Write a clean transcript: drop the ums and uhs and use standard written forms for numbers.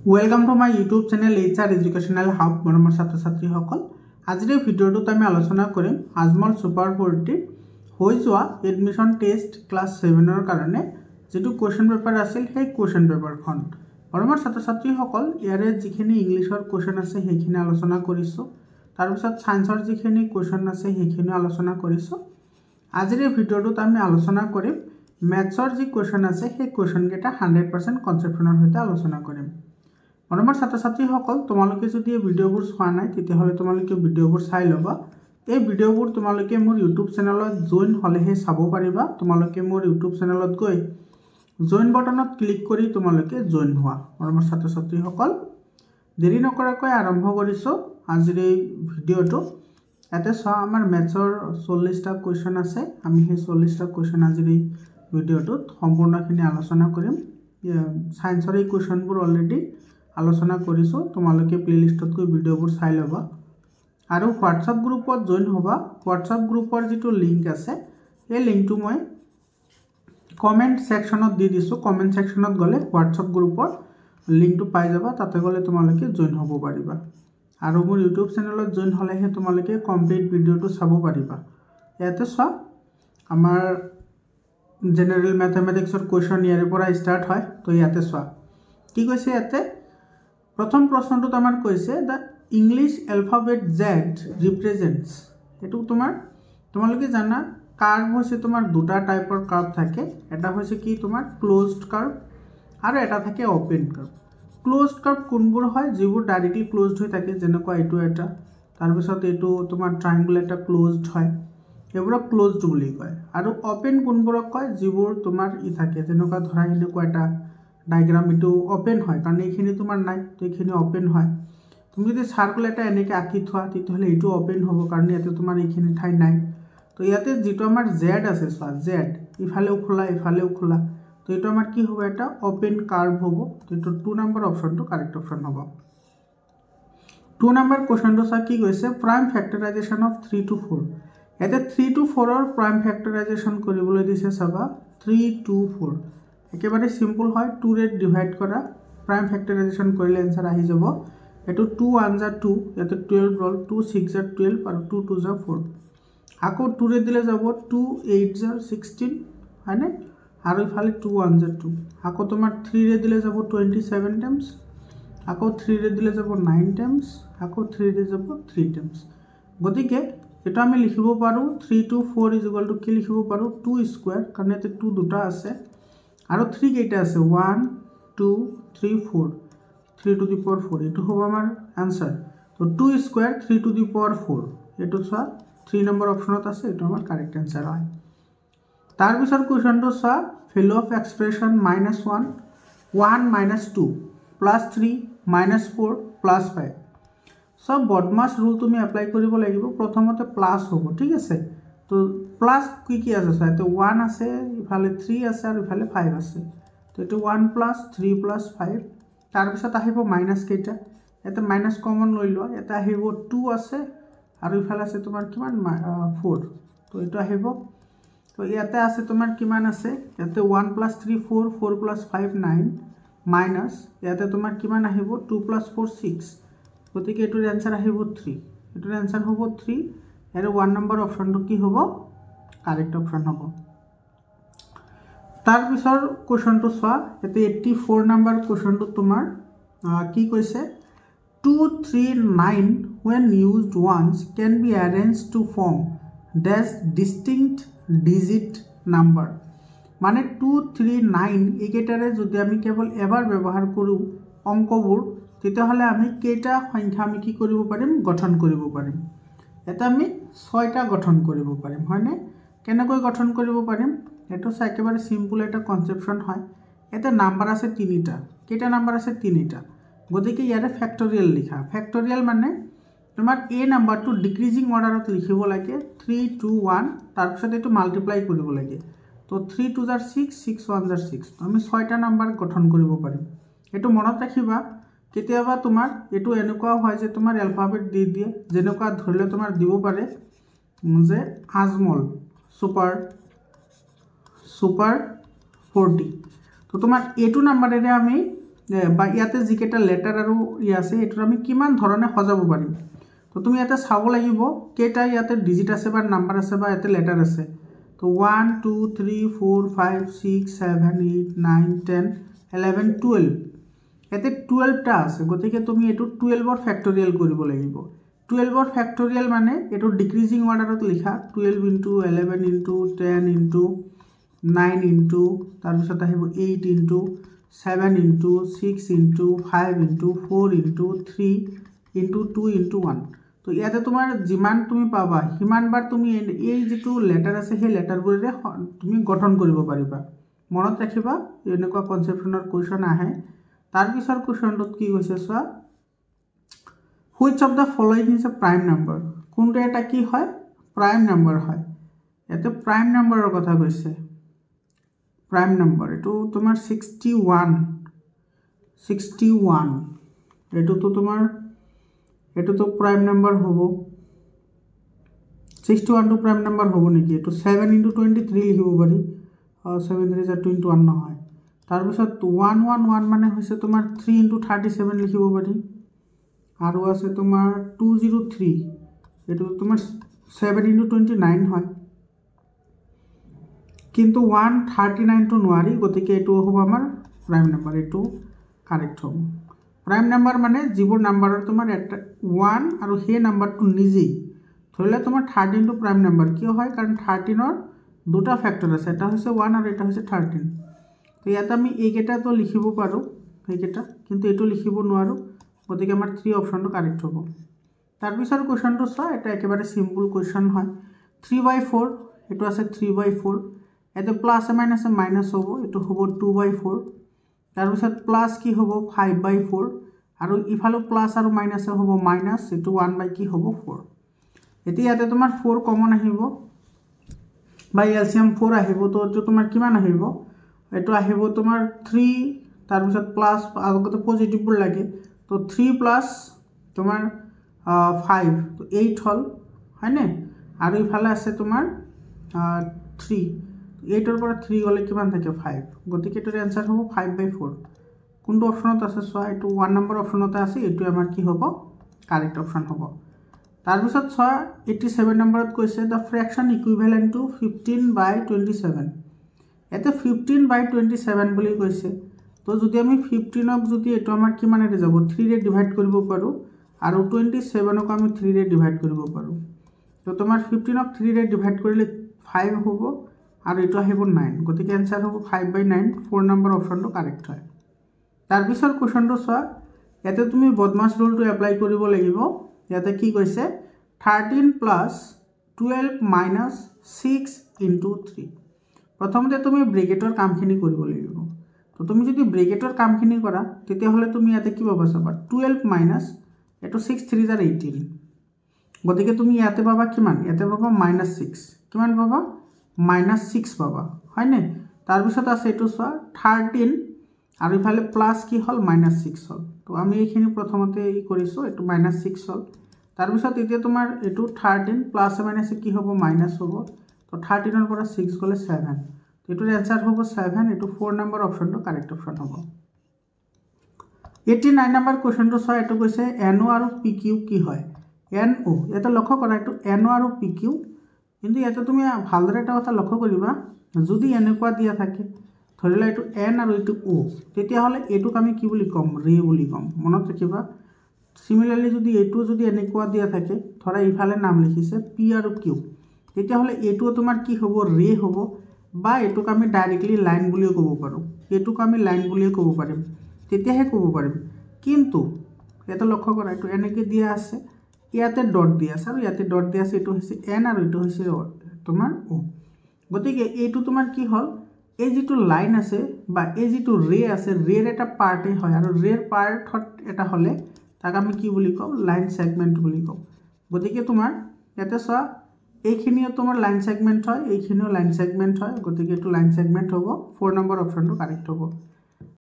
Welcome to my YouTube channel HR Educational Hub মৰমৰ ছাত্ৰ ছাত্ৰীসকল আজিৰ ভিডিঅ'টোত আমি আলোচনা কৰিম আজমল সুপাৰ 40 হৈ যোৱা এডমিশন টেষ্ট ক্লাস 7 ৰ কাৰণে যেটো কোৱেশ্চন পেপাৰ আছিল সেই কোৱেশ্চন পেপাৰখন মৰমৰ ছাত্ৰ ছাত্ৰীসকল ইয়াৰে যিখিনি ইংলিশৰ কোৱেশ্চন আছে সেইখিনি আলোচনা কৰিছো তাৰ পিছত সায়েন্সৰ যিখিনি কোৱেশ্চন আছে সেইখিনি আলোচনা কৰিছো আজিৰ ভিডিঅ'টোত আমি আলোচনা কৰিম ম্যাথছৰ যি কোৱেশ্চন আছে সেই কোৱেশ্চন কেটা 100% কনসেপচনৰ সৈতে আলোচনা কৰিম মৰমৰ ছাত্ৰ ছাত্ৰীসকল তোমালোকে যদি এই ভিডিঅ'বোৰ চোৱা নাই তেতিয়াহলে তোমালোকে ভিডিঅ'বোৰ চাই লবা এই ভিডিঅ'বোৰ তোমালোকে মোৰ YouTube চেনেলত জয়েন হলেহে চাব পাৰিবা তোমালোকে মোৰ YouTube চেনেলত গৈ জয়েন বাটনত ক্লিক কৰি তোমালোকে জয়েন হোৱা মৰমৰ ছাত্ৰ ছাত্ৰীসকল দেৰি নকৰাকৈ আৰম্ভ কৰিছো আজিৰ এই ভিডিঅ'টো এতে চোৱা আমাৰ ম্যাথছৰ 40টা কোৱেশ্চন আছে আমি সেই 40টা কোৱেশ্চন আজিৰ এই ভিডিঅ'টোত সম্পূৰ্ণখিনি আলোচনা কৰিম সায়েন্সৰ এই কোৱেশ্চনবোৰ অলৰেডি আলোচনা কৰিছো তোমালোকে প্লেলিষ্টত গৈ ভিডিঅ'বোৰ চাই লবা আৰু WhatsApp গ্ৰুপত জয়েন হবা WhatsApp গ্ৰুপৰ যেটো লিংক আছে এই লিংকটো মই কমেন্ট সেকশনত দি দিছো কমেন্ট সেকশনত গলে WhatsApp গ্ৰুপৰ লিংকটো পাই যাবা তাতে গলে তোমালোকে জয়েন হ'ব পাৰিবা আৰু মোৰ YouTube চেনেলত জয়েন হলেহে তোমালোকে কমপ্লিট ভিডিঅ'টো চাব পাৰিবা ইয়াতে চোৱা আমাৰ জেনাৰেল ম্যাথমেটিক্সৰ কোৱেশ্চন ইয়াৰে পৰা স্টাৰ্ট হয় তো ইয়াতে চোৱা কি কৈছে ইয়াতে प्रथम प्रश्नটো আমাৰ কৈছে দা ইংলিশ অ্যালফাবেট Z ৰিপ্ৰেজেন্টস এটো তোমালোকে জানা কাৰ্ভ হৈছে তোমাৰ দুটা টাইপৰ কাৰ্ভ থাকে এটা হৈছে কি তোমাৰ ক্লোজড কাৰ্ভ আৰু এটা থাকে ওপেন কাৰ্ভ ক্লোজড কাৰ্ভ কোনবোৰ হয় যিবোৰ ডাইৰেক্টলি ক্লোজড হৈ থাকে যেনেকুৱা এটো এটা তাৰ পিছত এটো তোমাৰ ট্ৰায়াঙ্গল এটা ক্লোজড হয় এবোৰ ক্লোজড বুলি কয় আৰু ওপেন কোনবোৰ কয় যিবোৰ তোমাৰ ই থাকে যেনেকুৱা ধৰা এনেকুৱা এটা ডায়াগ্ৰাম এটো ওপেন হয় কাৰণ এইখিনি তোমাৰ নাই তো এইখিনি ওপেন হয় তুমি যদি সাৰ্কেল এটা এনেকে আঁকি থোৱা তেতিয়াহলে এটো ওপেন হ'ব কাৰণ ইয়াতে তোমাৰ এইখিনি ঠাই নাই তো ইয়াতে যেটো আমাৰ z আছে চোৱা z ইফালেও খোলা তো এটো আমাৰ কি হ'ব এটা ওপেন কাৰ্ভ হ'ব তো এটো 2 নম্বৰ অপশনটো কাৰেক্ট অপশন হ'ব 2 নম্বৰ কোৱেশ্চনটো চা কি কৈছে প্ৰাইম ফ্যাক্টৰাইজেশন অফ 3 to 4 ইয়াতে 3 to 4 ৰ প্ৰাইম ফ্যাক্টৰাইজেশন কৰিবলৈ দিছে চাবা 3 to 4 একেবাৰে সিম্পল হয় 2 ৰে ডিভাইড কৰা প্ৰাইম ফ্যাক্টৰাইজেশন কৰিলে आंसर আহি যাব এটো 2 1 যা 2 এটো 12 ৰল 2 6 যা 12 আৰু 2 2 যা 4 আকৌ 2 ৰে দিলে যাব 2 8 যা 16 হয়নে আৰু ইফালে 2 1 যা 2 আকৌ তোমাৰ 3 ৰে দিলে যাব 27 টাইমস আকৌ 3 ৰে দিলে যাব 9 টাইমস আকৌ 3 ৰে যাব 3 টাইমস গতিকে এটা আমি লিখিব পাৰো 3 to 4 কি লিখিব পাৰো 2 স্কয়াৰ কাৰণ এতে 2 দুটা আছে আৰু 3 কেইটা আছে 1 2 3 4 3 to the power 4 এটো হ'ব আমাৰ आंसर তো 2 স্কয়াৰ 3 to the power 4 এটো চোৱা 3 নম্বৰ অপশনত আছে এটো আমাৰ কাৰেক্ট आंसर হয় তাৰ পিছৰ কোৱেশ্চনটো চোৱা ভ্যালু অফ এক্সপ্ৰেছন -1 1 - 2 +3 -4 +5 সব বডমাস ৰুল তুমি এপ্লাই কৰিব লাগিব প্ৰথমতে প্লাস হ'ব ঠিক আছে তো প্লাস কি আছে সাইতে 1 আছে ইফালে 3 আছে আৰু ইফালে 5 আছে তো এটো 1 + 3 + 5 তাৰ পিছত আহিব মাইনাস কেইটা এতে মাইনাস কমন লৈ লোৱা এটা আহিব 2 আছে আৰু ইফালে আছে তোমাৰ কিমান 4 তো এটো আহিব তো ইয়াতে আছে তোমাৰ কিমান আছে ইয়াতে 1 + 3 4 4 + 5 9 মাইনাস ইয়াতে তোমাৰ কিমান আহিব 2 + 4 6 গতিকে এটোৰ आंसर আহিব 3 এটোৰ आंसर হ'ব 3 এৰ 1 নম্বৰ অপশনটো কি হ'ব কাৰেক্ট অপশন হ'ব তাৰ পিছৰ কোৱেশ্চনটো চোৱা এতে 84 নম্বৰ কোৱেশ্চনটো তোমাৰ কি কৈছে 2 3 9 when used once can be arranged to form dash distinct digit number মানে 2 3 9 একেটাৰে যদি আমি কেৱল এবাৰ ব্যৱহাৰ কৰো অংকবোৰ তেতিয়াহলে আমি কেইটা সংখ্যা আমি কি কৰিব পাৰিম গঠন কৰিব পাৰিম এটা আমি 6টা গঠন কৰিব পাৰিম হয়নে কেনেকৈ গঠন কৰিব পাৰিম এটো একেবাৰে সিম্পল এটা কনসেপচন হয় এটা নাম্বাৰ আছে 3টা কেইটা নাম্বাৰ আছে 3টা গতিকে ইয়াৰে ফ্যাক্টৰিয়েল লিখা ফ্যাক্টৰিয়েল মানে তোমাৰ a নাম্বাৰটো ডিক্ৰিজিং অৰ্ডাৰত লিখিব লাগে 3 2 1 তাৰ পিছত এটো মাল্টিপ্লাই কৰিব লাগে তো 3 2 * 6 6 1 * 6 আমি 6টা নাম্বার গঠন কৰিব পাৰিম এটো মনত ৰাখিবা কেতিয়াবা তোমাৰ এটো এনেকুৱা হয় যে তোমাৰ অ্যালফাবেট দি দিয়ে যেনেকুৱা ধৰিলে তোমাৰ দিব পাৰে যে আজমল সুপাৰ 40 তো তোমাৰ এটো নাম্বাৰেৰে আমি বা ইয়াতে যিকেইটা লেটাৰ আৰু ই আছে এইটো আমি কিমান ধৰণে সজাব পাৰিম তো তুমি ইয়াতে চাব লাগিব কেইটা ইয়াতে ডিজিট আছে বা নাম্বাৰ আছে বা ইয়াতে লেটাৰ আছে তো 1 2 3 4 5 6 7 8 9 10 11 12 ইয়াতে 12টা আছে গতিকে তুমি এইটো 12ৰ ফ্যাক্টৰিয়েল কৰিব লাগিব 12ৰ ফ্যাক্টৰিয়েল মানে এইটো ডিক্ৰিজিং অৰ্ডাৰত লিখা 12 ইনটু 11 ইনটু 10 ইনটু 9 ইনটু তাৰপিছত আহিব 8 into 7 into 6 into 5 into 4 into 3 into 2 into 1 তো ইয়াতে তোমাৰ যিমান তুমি পাবা হিমানবাৰ তুমি এই যেটো লেটাৰ আছে সেই লেটাৰবোৰে তুমি গঠন কৰিব পাৰিবা মনত ৰাখিবা এনেকুৱা কনসেপচনৰ কোৱেশ্চন আহে তাৰ পিছৰ কোৱেশ্চনটোত কি কৈছে চোৱা which of the following is a prime number কোনটো এটা কি হয় prime number হয় ইয়াতে prime numberৰ কথা কৈছে prime number এটো তোমাৰ 61 এটো তো তোমাৰ এটো তো prime number হবো 61 to prime number হবো নেকি এটো 7 into 23 লিখিব পাৰি 7 3 is 21 নহয় তাৰ পিছত 111 মানে হৈছে তোমাৰ 3 into 37 লিখিব পাৰি আৰু আছে তোমাৰ 203 এটো তোমাৰ 7 into 29 হয় কিন্তু 139 to নোৱাৰি গতিকে এটো হ'ব আমাৰ prime number এটো কাৰেক্ট হ'ব prime number মানে যিবোৰ নাম্বাৰৰ তোমাৰ 1 আৰু সেই নাম্বাৰটো নিজেই ধৰিলে তোমাৰ 13 টো prime number কিয় হয় কাৰণ 13 ৰ দুটা ফ্যাক্টৰ আছে এটা হৈছে 1 আৰু এটা হৈছে 13 তো ইয়াত আমি এইকেইটা তো লিখিব পাৰো এইকেইটা কিন্তু এটো লিখিব নোৱাৰো গতিকে আমাৰ 3 অপশনটো কাৰেক্ট হ'ব তাৰ পিছৰ কোৱেশ্চনটো চোৱা এটা একেবাৰে সিম্পল কোৱেশ্চন হয় 3/4 এটো আছে 3/4 এটো প্লাস মাইনাস মাইনাস হ'ব এটো হ'ব 2/4 তাৰ পিছত প্লাস কি হ'ব 5/4 আৰু ইফালে প্লাস আৰু মাইনাস হ'ব মাইনাস এটো 1 কি হ'ব 4 এতিয়া ইয়াতে তোমাৰ 4 কমন আহিব বাই এলসিয়াম 4 আহিব তো এটো তোমাৰ কিমান আহিব এটো আহিব তোমাৰ 3 তাৰ পিছত প্লাস আগতে পজিটিভ লাগে তো 3 প্লাস তোমাৰ 5 তো 8 হল হয়নে আৰু ইফালে আছে তোমাৰ 3 8 ৰ পৰা 3 গলে কিমান থাকে 5 গতিকে এটোৰ आंसर হ'ব 5/4 কোনটো অপচনত আছে সোয়া এটো 1 নম্বৰ অপচনতে আছে এটো আমাৰ কি হ'ব কাৰেক্ট অপচন হ'ব তাৰ পিছত সোয়া 87 নম্বৰত কৈছে দা ফ্র্যাকশন ইকুইভ্যালেন্ট টু 15/27 এতে 15/27 বুলি কৈছে তো যদি আমি 15 ক যদি এটো আমাৰ কিমানেৰে যাব 3 ৰে ডিভাইড কৰিব পাৰো আৰু 27 ক আমি 3 ৰে ডিভাইড কৰিব পাৰো তো তোমাৰ 15 ক 3 ৰে ডিভাইড কৰিলে 5 হ'ব আৰু এটো আহিব 9 গতিকে आंसर হ'ব 5/9 4 নম্বৰ অপচনটো কাৰেক্ট হয় তাৰ পিছৰ কোৱেশ্চনটো চোৱা ইয়াতে তুমি বদমাছ ৰুলটো এপ্লাই কৰিব লাগিব ইয়াতে কি কৈছে 13 + 12 - 6 * 3 প্ৰথমতে তুমি ব্ৰেকেটৰ কামখিনি কৰিব লাগিব তো তুমি যদি ব্ৰেকেটৰ কামখিনি কৰা তেতিয়া হলে তুমি ইয়াতে কি পাবা চাবা 12 - এটো 6 3 * 18 গতিকে তুমি ইয়াতে পাবা কিমান ইয়াতে পাবা -6 কিমান পাবা -6 পাবা হয় নে তাৰ পিছত আছে এটো চোৱা 13 আৰু ইফালে প্লাস কি হল -6 হল তো আমি এইখিনি প্ৰথমতে ই কৰিছো এটো -6 হল তাৰ পিছত এতিয়া তোমাৰ এটো 13 প্লাস মাইনাসে কি হ'ব মাইনাস হ'ব তো 13 ৰ পৰা 6 গলে 7 তো এটোৰ आंसर হ'ব 7 এটো 4 নম্বৰ অপচনটো কাৰেক্ট অপচন হ'ব 89 নম্বৰ কোৱেশ্চনটো চোৱা এটো কৈছে NO আৰু PQ কি হয় NO এটা লক্ষ্য কৰা এটো NO আৰু PQ কিন্তু ইয়াতে তুমি ভালদৰে এটা কথা লক্ষ্য কৰিবা যদি এনেকুৱা দিয়া থাকে ধৰিলা এটো N আৰু এটো O তেতিয়া হলে এটোক আমি কি বুলি কম ৰে বুলি কম মনত ৰাখিবা সিমিলাৰলি যদি এটো যদি এনেকুৱা দিয়া থাকে ধৰা ইফালে নাম লিখিছে P আৰু Q তেতিয়া হলে এটো তোমাৰ কি হ'ব ৰে হ'ব বা এটোক আমি ডাইৰেক্টলি লাইন বুলিও ক'ব পাৰো এটোক আমি লাইন বুলিও ক'ব পাৰিম তেতিয়াহে ক'ব পাৰিম কিন্তু এটা লক্ষ্য কৰা এটো এনেকে দিয়া আছে ইয়াতে ডট দিয়া আছে আৰু ইয়াতে ডট দিয়া আছে এটো হৈছে N আৰু এটো হৈছে তোমাৰ O গতিকে এটো তোমাৰ কি হল এই যেটো লাইন আছে বা এই যেটো ৰে আছে ৰেৰ এটা পাৰ্টে হয় আৰু ৰেৰ পাৰ্টত এটা হলে তাক আমি কি বুলি কম লাইন সেগমেন্ট বুলি কম গতিকে তোমাৰ ইয়াতে চোৱা এইখিনিও তোমাৰ লাইন সেগমেন্ট হয় এইখিনিও লাইন সেগমেন্ট হয় গতিকে এটো লাইন সেগমেন্ট হ'ব 4 নম্বৰ অপচনটো কাৰেক্ট হ'ব